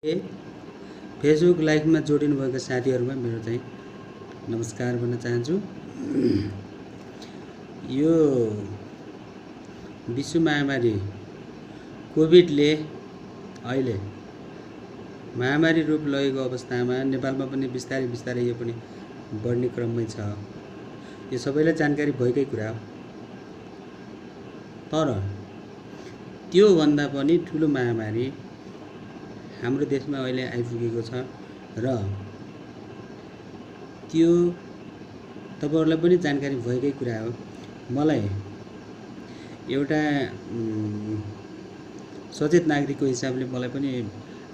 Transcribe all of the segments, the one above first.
Facebook लाइभमा जोडिनुभएका साथीहरुमा मेरो चाहिँ नमस्कार भन्न चाहन्छु। यो विश्व महामारी कोभिडले अहिले महामारी रूप लिएको अवस्थामा नेपालमा पनि बिस्तारै बिस्तारै यो पनि बढ्ने क्रममै छ। यो सबैलाई जानकारी भएकै कुरा हो। तर त्यो भन्दा पनि ठुलो महामारी हाम्रो देशमा अहिले आइपुगेको छ र त्यो तपाईहरुलाई पनि जानकारी भएकै कुरा हो। मलाई एउटा सचेत नागरिकको हिसाबले मलाई पनि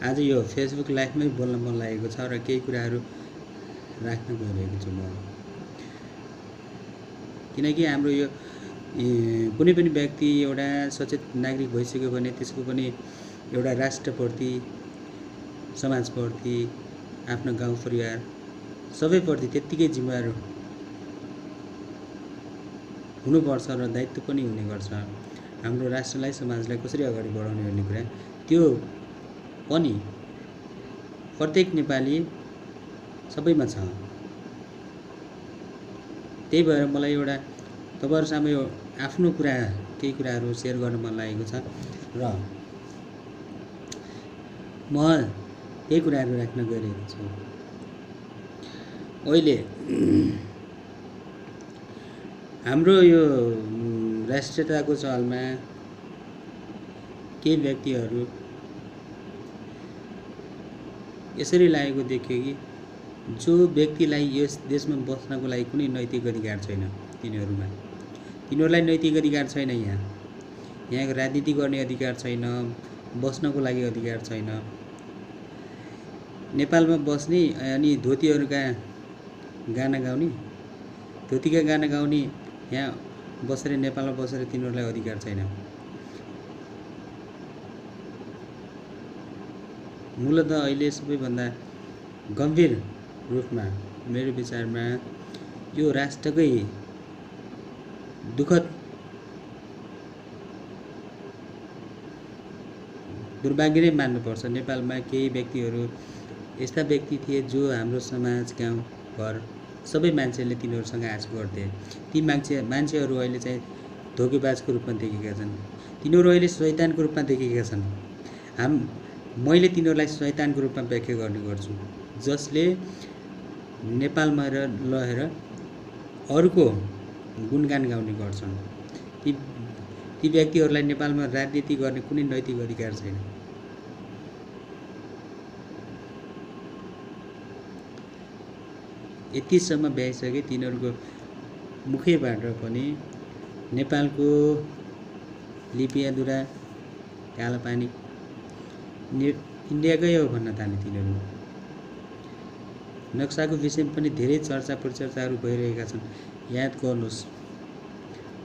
आज यो फेसबुक लाइभमै बोल्न मन लागेको छ र केही कुराहरू राख्न गइरहेको छु म। किनकि हाम्रो यो कुनै पनि व्यक्ति एउटा सचेत नागरिक भइसक्यो भने त्यसको पनि एउटा राष्ट्रप्रति, समाजप्रति, आफ्नो गाउँ परिवार सबैप्रति त्यत्तिकै जिम्मेवार हुनुपर्छ र दायित्व पनि हुने गर्छ। हाम्रो राष्ट्रलाई, समाजलाई कसरी अगाडि बढाउने भन्ने कुरा त्यो पनि प्रत्येक नेपाली सबैमा छ। त्यही भएर मलाई एउटा तपाईहरु सामु यो आफ्नो कुरा केही कुराहरू शेयर गर्न मन लागेको छ र म यही कुराहरू राख्न गइरहेको छु। अहिले हाम्रो यो राष्ट्रियताको चलमा केही व्यक्तिहरू यसरी लागेको देखियो कि जो व्यक्तिलाई यस देशमा बस्नको लागि कुनै नैतिक अधिकार छैन, तिनीहरूलाई नैतिक अधिकार छैन। यहाँको राजनीति गर्ने अधिकार छैन, बस्नको लागि अधिकार छैन। नेपालमा बस्ने अनि धोतीहरुका गाना गाउने, धोतीका गाना गाउने यहाँ बसेर नेपालमा बसेर तिनीहरूलाई अधिकार छैन। मूलतः अहिले सबैभन्दा गम्भीर रूपमा मेरो विचारमा यो राष्ट्रकै दुःखद दुर्भाग्य नै मान्नुपर्छ। नेपालमा केही व्यक्तिहरू यस्ता व्यक्ति थिए जो हाम्रो समाज, गाउँ, घर सबै मान्छेले तिनीहरूसँग आश गर्थे। ती मान्छेहरू अहिले चाहिँ धोकेबाजको रूपमा देखेका छन्। तिनीहरू अहिले शैतानको रूपमा देखेका छन्। मैले तिनीहरूलाई शैतानको रूपमा व्याख्या गर्ने गर्छु, जसले नेपालमा रहेर अरूको गुणगान गाउने गर्छन्। ती व्यक्तिहरूलाई नेपालमा राजनीति गर्ने कुनै नैतिक अधिकार छैन। यतिसम्म भ्याइसके तिनीहरूको मुखैबाट पनि नेपालको लिपियादुरा, कालापानी इन्डियाकै हो भन्न थाले तिनीहरू। नक्साको विषयमा पनि धेरै चर्चा परिचर्चाहरू भइरहेका छन्। याद गर्नुहोस्,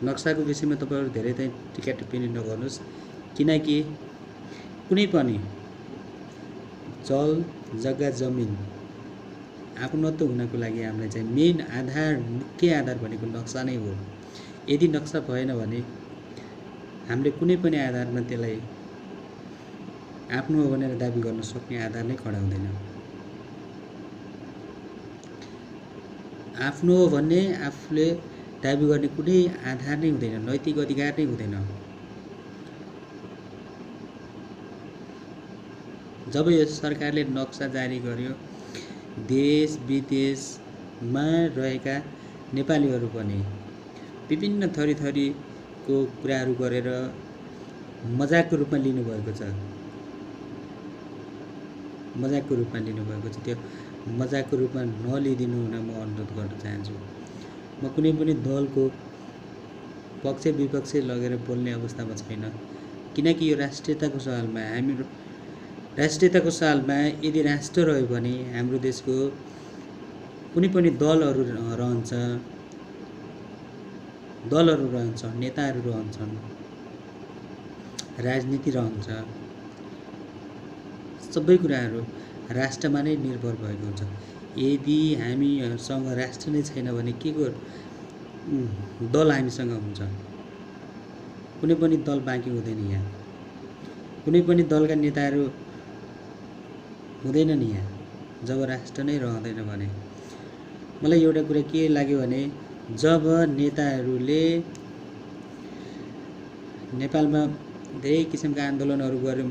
नक्साको विषयमा तपाईहरु धेरै चाहिँ टिका टिप्पणी नगर्नुहोस्, किनकि कुनै पनि जल, जग्गा, जमिन आपनत्व हुनको लागि हामीलाई चाहिँ मेन आधार, मुख्य आधार भनेको नक्सा नै हो। यदि नक्सा भएन भने हामीले कुनै पनि आधारमा त्यसलाई आफ्नो हो भनेर दाबी गर्न सक्ने आधार नै खडा हुँदैन। आफ्नो हो भन्ने आफूले दाबी गर्ने कुनै आधार नै हुँदैन, नैतिक अधिकार नै हुँदैन। जब यो सरकारले नक्सा जारी गर्यो, देश विदेशमा रहेका नेपालीहरू पनि विभिन्न थरीथरीको कुराहरू गरेर मजाकको रूपमा लिनुभएको छ। मजाकको रूपमा लिनुभएको छ। त्यो मजाकको रूपमा नलिदिनु हुन म अनुरोध गर्न चाहन्छु। म कुनै पनि दलको पक्ष विपक्ष लगेर बोल्ने अवस्थामा छैन, किनकि यो राष्ट्रियताको सवालमा हाम्रो राष्ट्रियताको सवालमा यदि राष्ट्र रह्यो भने हाम्रो देशको कुनै पनि दलहरू रहन्छ, नेताहरू रहन्छन्, राजनीति रहन्छ, सबै कुराहरू राष्ट्रमा नै निर्भर भएको हुन्छ। यदि हामीसँग राष्ट्र नै छैन भने के को दल हामीसँग हुन्छ? कुनै पनि दल बाँकी हुँदैन। यहाँ कुनै पनि दलका नेताहरू हुँदैन नि यहाँ जब राष्ट्र नै रहँदैन भने। मलाई एउटा कुरा के लाग्यो भने जब नेताहरूले नेपालमा धेरै किसिमका आन्दोलनहरू गर्यौँ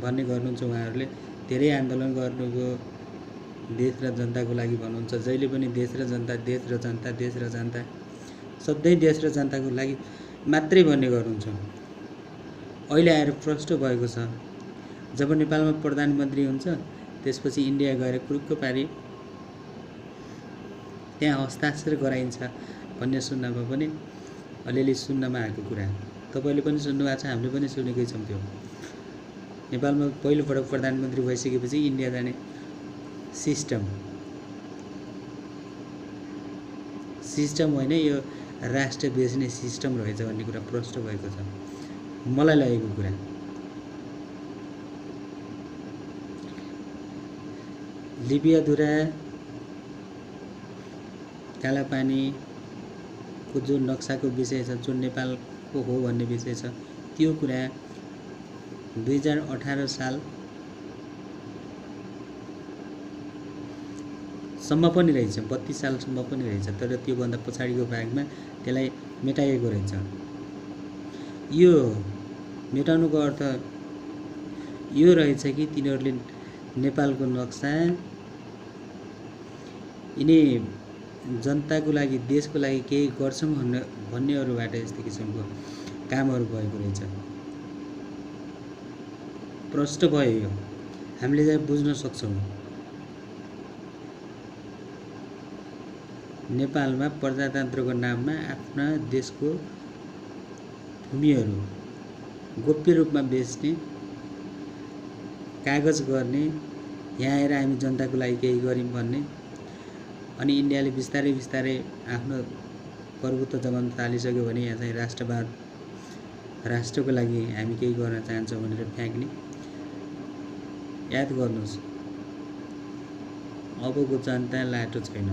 भन्ने गर्नुहुन्छ, उहाँहरूले धेरै आन्दोलन गर्नुभयो देश र जनताको लागि भन्नुहुन्छ, जहिले पनि देश र जनता देश र जनता देश र जनता, सधैँ देश र जनताको लागि मात्रै भन्ने गर्नुहुन्छ। अहिले आएर प्रष्ट भएको छ, जब नेपालमा प्रधानमन्त्री हुन्छ त्यसपछि इन्डिया गएर कुरुक्क पारी त्यहाँ हस्ताक्षर गराइन्छ भन्ने सुन्नमा पनि अलिअलि सुन्नमा आएको कुरा। तपाईँले पनि सुन्नुभएको छ, हामीले पनि सुनेकै छौँ। त्यो नेपालमा पहिलोपटक प्रधानमन्त्री भइसकेपछि इन्डिया जाने सिस्टम होइन, यो राष्ट्र बेच्ने सिस्टम रहेछ भन्ने कुरा प्रष्ट भएको छ मलाई लागेको कुरा। लिबियाधुरा कालापानीको जो नक्साको विषय छ, जो नेपालको हो भन्ने विषय छ, त्यो कुरा 2018 सालसम्म पनि रहेछ, 32 सालसम्म पनि रहेछ, तर त्योभन्दा पछाडिको भागमा त्यसलाई मेटाइएको रहेछ। यो मेटाउनुको अर्थ यो रहेछ कि तिनीहरूले नेपालको नक्सा यिनी जनताको लागि देशको लागि केही गर्छौँ भन्नेहरूबाट यस्तो किसिमको कामहरू भएको रहेछ। प्रष्ट भयो यो, हामीले चाहिँ बुझ्न सक्छौँ। नेपालमा प्रजातन्त्रको नाममा आफ्ना देशको भूमिहरू गोप्य रूपमा बेच्ने, कागज गर्ने, यहाँ आएर हामी जनताको लागि केही गर्यौँ भन्ने, अनि इन्डियाले बिस्तारै बिस्तारै आफ्नो प्रभुत्व जमाउन थालिसक्यो भने यहाँ चाहिँ राष्ट्रवाद, राष्ट्रको लागि हामी केही गर्न चाहन्छौँ भनेर फ्याँक्ने। याद गर्नुहोस्, अबको जनता लाटो छैन,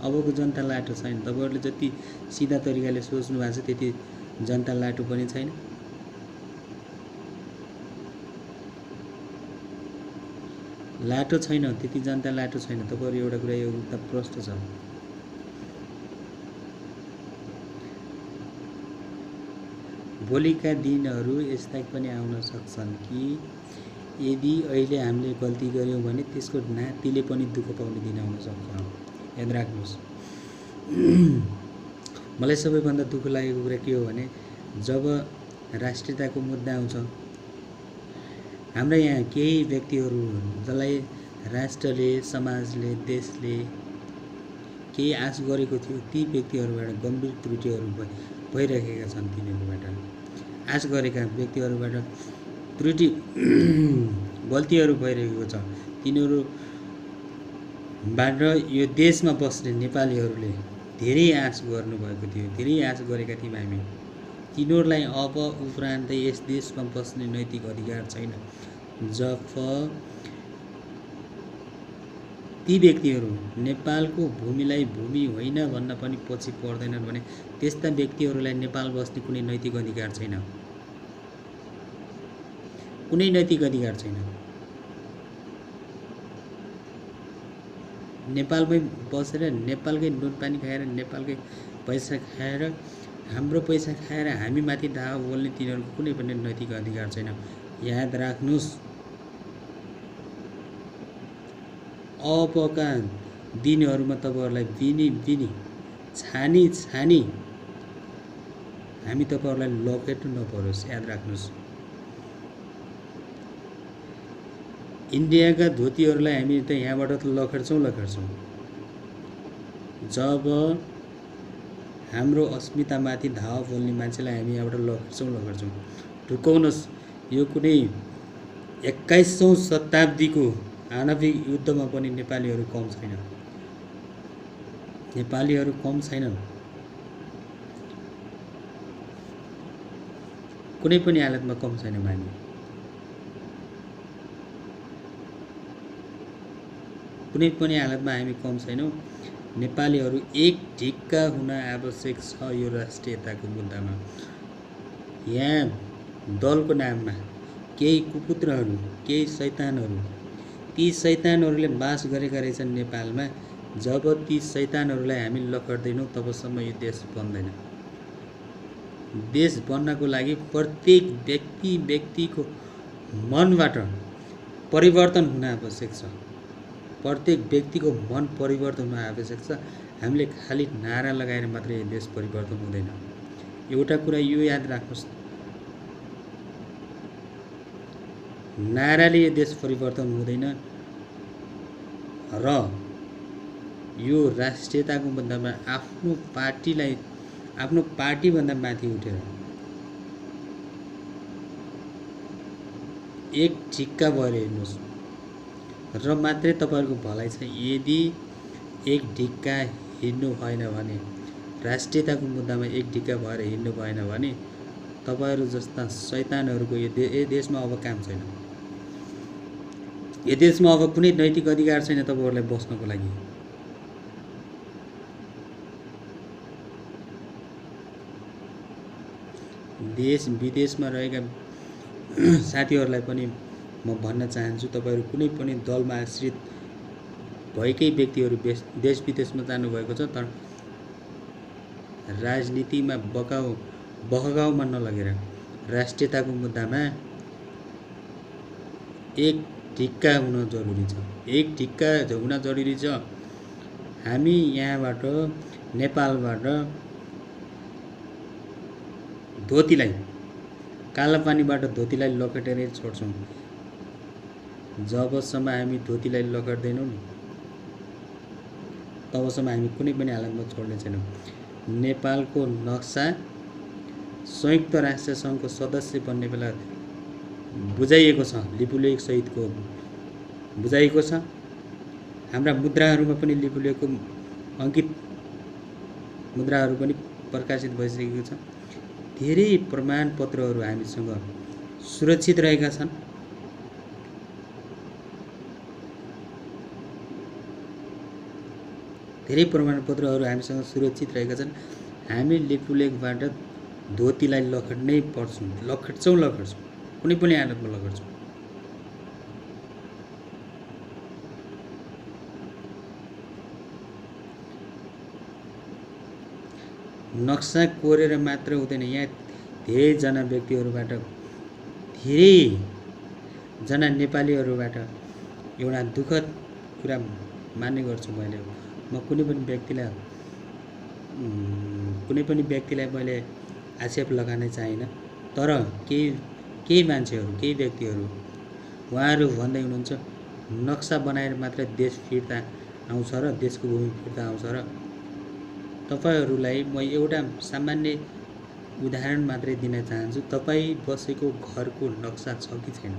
अबको जनता लाटो छैन। तपाईँहरूले जति सिधा तरिकाले सोच्नु भएको छ त्यति जनता लाटो पनि छैन। लाटो छैन, त्यति जनता लाटो छैन। तपाईँहरू एउटा कुरा यो त प्रष्ट छ। भोलिका दिनहरू यस्ता पनि आउन सक्छन् कि यदि अहिले हामीले गल्ती गर्यौँ भने त्यसको नातिले पनि दुःख पाउने दिन आउन सक्छ। याद राख्नुहोस्। मलाई सबैभन्दा दुःख लागेको कुरा के हो भने जब राष्ट्रियताको मुद्दा आउँछ, हाम्रा यहाँ केही व्यक्तिहरू जसलाई राष्ट्रले, समाजले, देशले केही आश गरेको थियो, ती व्यक्तिहरूबाट गम्भीर त्रुटिहरू भइरहेका छन्। तिनीहरूबाट आश गरेका व्यक्तिहरूबाट त्रुटि गल्तीहरू भइरहेको छ। तिनीहरूबाट यो देशमा बस्ने नेपालीहरूले धेरै आश गर्नुभएको थियो, धेरै आश गरेका थियौँ हामी। तिनीहरूलाई अब उपरान्त यस देशमा बस्ने नैतिक अधिकार छैन। जब ती व्यक्तिहरू नेपालको भूमिलाई भूमि होइन भन्न पनि पछि पर्दैनन् भने त्यस्ता व्यक्तिहरूलाई नेपाल बस्ने कुनै नैतिक अधिकार छैन, कुनै नैतिक अधिकार छैन। नेपालमै बसेर नेपालकै नुनपानी खाएर, नेपालकै पैसा खाएर, हाम्रो पैसा खाएर हामी माथि धावा बोल्ने तिनीहरूको कुनै पनि नैतिक अधिकार छैन। याद राख्नुहोस्, अबका दिनहरूमा तपाईँहरूलाई विनी छानी हामी तपाईँहरूलाई लखेट्नु नपरोस्। याद राख्नुहोस्, इन्डियाका धोतीहरूलाई हामी त यहाँबाट त लखेट्छौँ। जब हाम्रो अस्मितामाथि धावा बोल्ने मान्छेलाई हामी यहाँबाट लखेट्छौँ। ढुकाउनुहोस्, यो कुनै 21औं शताब्दीको आणविक युद्धमा पनि नेपालीहरू कम छैन, नेपालीहरू कम छैनन्। कुनै पनि हालतमा कम छैनौँ हामी। कुनै पनि हालतमा हामी कम छैनौँ। नेपालीहरू एक ढिक्का हुन आवश्यक छ यो राष्ट्रियताको मुद्दामा। यहाँ दलको नाममा केही कुपुत्रहरू, केही शैतानहरू, ती शैतानहरूले बास गरेका रहेछन् नेपालमा। जब ती शैतानहरूलाई हामी लखड्दैनौँ तबसम्म यो देश बन्दैन। देश बन्नको लागि प्रत्येक व्यक्तिको मनबाट परिवर्तन हुन आवश्यक छ। प्रत्येक व्यक्तिको मन परिवर्तन हुन आवश्यक छ। हामीले खालि नारा लगाएर मात्रै यो देश परिवर्तन हुँदैन। एउटा कुरा यो याद राख्नुहोस्, नाराले यो देश परिवर्तन हुँदैन र यो राष्ट्रियताको मुद्दामा आफ्नो पार्टीभन्दा माथि उठेर एक ढिक्का भएर हेर्नुहोस् र मात्रै तपाईँहरूको भलाइ छ। यदि एक ढिक्का हिँड्नु भएन भने, राष्ट्रियताको मुद्दामा एक ढिक्का भएर हिँड्नु भएन भने तपाईँहरू जस्ता शैतानहरूको यो देशमा अब काम छैन। यो देशमा अब कुनै नैतिक अधिकार छैन तपाईँहरूलाई बस्नको लागि। देश विदेशमा रहेका साथीहरूलाई पनि म भन्न चाहन्छु, तपाईँहरू कुनै पनि दलमा आश्रित भएकै व्यक्तिहरू देश विदेशमा जानुभएको छ, तर राजनीतिमा बहकाउमा नलगेर राष्ट्रियताको मुद्दामा एक ढिक्का हुन जरुरी छ। एक ढिक्का हुन जरुरी छ। हामी यहाँबाट, नेपालबाट धोतीलाई, कालापानीबाट धोतीलाई लखेटेरै छोड्छौँ। जबसम्म हामी धोतीलाई लखेट्दैनौँ तबसम्म हामी कुनै पनि हालतमा छोड्ने छैनौँ। नेपालको नक्सा संयुक्त राष्ट्र सङ्घको सदस्य बन्ने बेला बुझाइएको छ, लिपुलेख सहितको बुझाइएको छ। हाम्रा मुद्राहरूमा पनि लिपुलेखको अङ्कित मुद्राहरू पनि प्रकाशित भइसकेको छ। धेरै प्रमाणपत्रहरू हामीसँग सुरक्षित रहेका छन्। धेरै प्रमाणपत्रहरू हामीसँग सुरक्षित रहेका छन्। हामी लिपुलेखबाट धोतीलाई लखेट्नै पर्छौँ, लखेट्छौँ, कुनै पनि हालतमा लखेट्छौँ। नक्सा कोरेर मात्र हुँदैन। यहाँ धेरैजना व्यक्तिहरूबाट, धेरैजना नेपालीहरूबाट एउटा दुःखद कुरा मान्ने गर्छु मैले। म कुनै पनि व्यक्तिलाई मैले आक्षेप लगाउन चाहिनँ, तर केही मान्छेहरू, केही व्यक्तिहरू उहाँहरू भन्दै हुनुहुन्छ नक्सा बनाएर मात्र देश फिर्ता आउँछ र देशको भूमि फिर्ता आउँछ र तपाईहरूलाई म एउटा सामान्य उदाहरण मात्रै दिन चाहन्छु। तपाईँ बसेको घरको नक्सा छ कि छैन?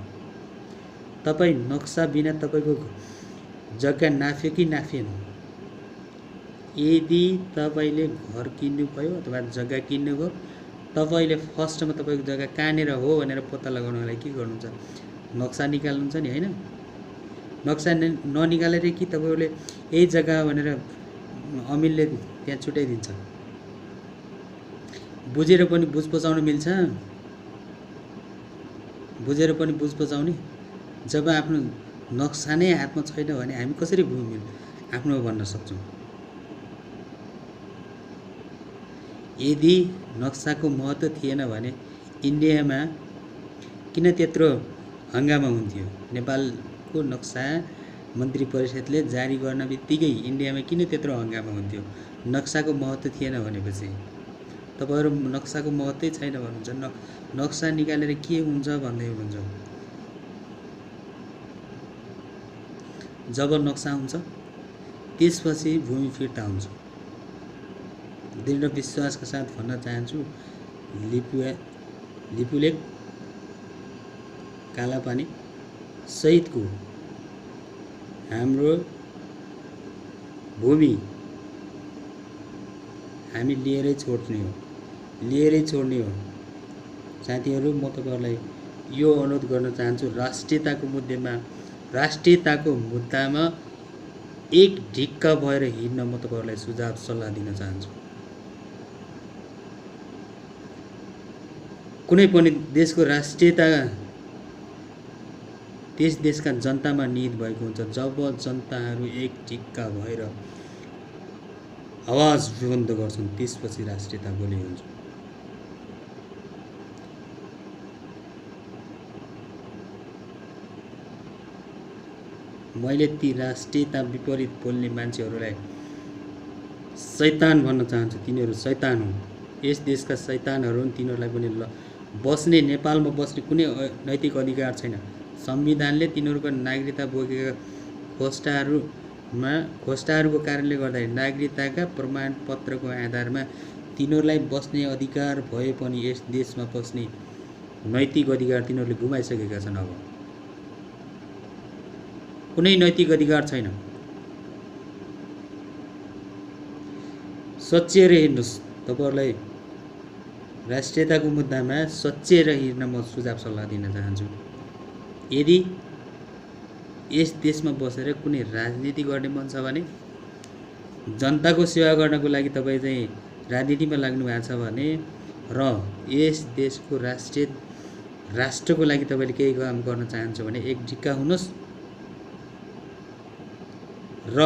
तपाईँ नक्सा बिना तपाईँको जग्गा नाफ्यो कि नाफिएन? यदि तपाईँले घर किन्नुभयो अथवा जग्गा किन्नुभयो, तपाईँले फर्स्टमा तपाईँको जग्गा कहाँनिर हो भनेर पत्ता लगाउनको लागि के गर्नुहुन्छ? नक्सा निकाल्नुहुन्छ नि, होइन? नक्सा ननिकालेर कि तपाईँले यही जग्गा भनेर अमिलले त्यहाँ छुट्याइदिन्छ। बुझेर पनि बुझ पचाउन मिल्छ? बुझेर पनि बुझ पचाउने? जब आफ्नो नक्सा नै हातमा छैन भने हामी कसरी भूमि आफ्नो भन्न सक्छौँ? यदि नक्साको महत्त्व थिएन भने इन्डियामा किन त्यत्रो हङ्गामा हुन्थ्यो? नेपालको नक्सा मन्त्री परिषदले जारी गर्न बित्तिकै इन्डियामा किन त्यत्रो हङ्गामा हुन्थ्यो? नक्साको महत्त्व थिएन भनेपछि। तपाईँहरू नक्साको महत्त्वै छैन भन्नुहुन्छ, नक्सा निकालेर के हुन्छ भन्दै हुनुहुन्छ। जब नक्सा हुन्छ त्यसपछि भूमि फिर्ता हुन्छ। दृढ विश्वासका साथ भन्न चाहन्छु, लिपुलेख, कालापानी सहितको हाम्रो भूमि हामी लिएरै छोड्ने हो। साथीहरू, म तपाईँहरूलाई यो अनुरोध गर्न चाहन्छु, राष्ट्रियताको मुद्दामा एक ढिक्का भएर हिँड्न म तपाईँहरूलाई सुझाव सल्लाह दिन चाहन्छु। कुनै पनि देशको राष्ट्रियता त्यस देशका जनतामा निहित भएको हुन्छ। जब जनताहरू एक ढिक्का भएर आवाज बुलन्द गर्छन् त्यसपछि राष्ट्रियता बलियो हुन्छ। मैले ती राष्ट्रियता विपरीत बोल्ने मान्छेहरूलाई शैतान भन्न चाहन्छु। तिनीहरू शैतान हुन्, यस देशका शैतानहरू हुन्। तिनीहरूलाई पनि बस्ने, नेपालमा बस्ने कुनै नैतिक अधिकार छैन। संविधानले तिनीहरूको नागरिकता बोकेका खोस्टाहरूको कारणले गर्दाखेरि नागरिकताका प्रमाणपत्रको आधारमा तिनीहरूलाई बस्ने अधिकार भए पनि यस देशमा बस्ने नैतिक अधिकार तिनीहरूले गुमाइसकेका छन्। अब कुनै नैतिक अधिकार छैन। सच्याएर हिँड्नुहोस्। तपाईहरुलाई राष्ट्रियताको मुद्दामा सच्याएर हिँड्न म सुझाव सल्लाह दिन चाहन्छु। यदि यस देशमा बसेर कुनै राजनीति गर्ने मन छ भने, जनताको सेवा गर्नको लागि तपाईँ चाहिँ राजनीतिमा लाग्नु भएको छ भने र यस देशको राष्ट्रको लागि तपाईँले केही काम गर्न चाहन्छ भने एक ढिक्का हुनुहोस् र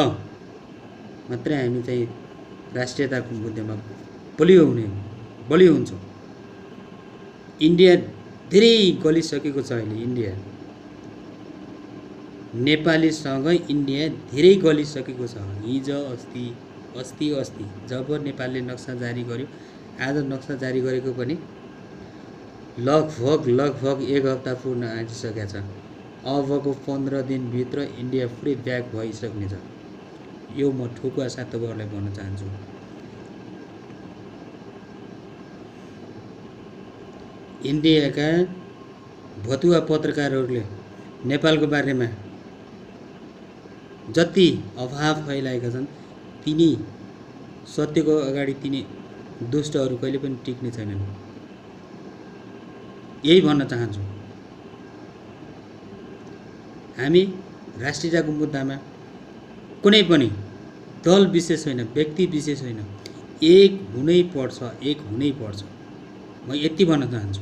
मात्रै हामी चाहिँ राष्ट्रियताको मुद्दामा बलियो हुन्छ। इन्डिया धेरै गलिसकेको छ अहिले। इन्डिया नेपालीसँग इन्डिया धेरै गलिसकेको छ। हिजो अस्ति जब नेपालले नक्सा जारी गर्यो, आज नक्सा जारी गरेको पनि लगभग एक हप्ता पूर्ण आइसकेको छ। अबको 15 दिनभित्र इन्डिया पुरै ब्याक भइसक्नेछ। यो म ठोकुवा साथ तपाईहरुलाई भन्न चाहन्छु। इन्डियाका भतुवा पत्रकारहरूले नेपालको बारेमा जति अभाव फैलाएका छन्, तिनी सत्यको अगाडि तिनी दुष्टहरू कहिले पनि टिक्ने छैनन्। यही भन्न चाहन्छु। हामी राष्ट्रियताको मुद्दामा कुनै पनि दल विशेष होइन, व्यक्ति विशेष होइन, एक हुनै पर्छ। म यति भन्न चाहन्छु।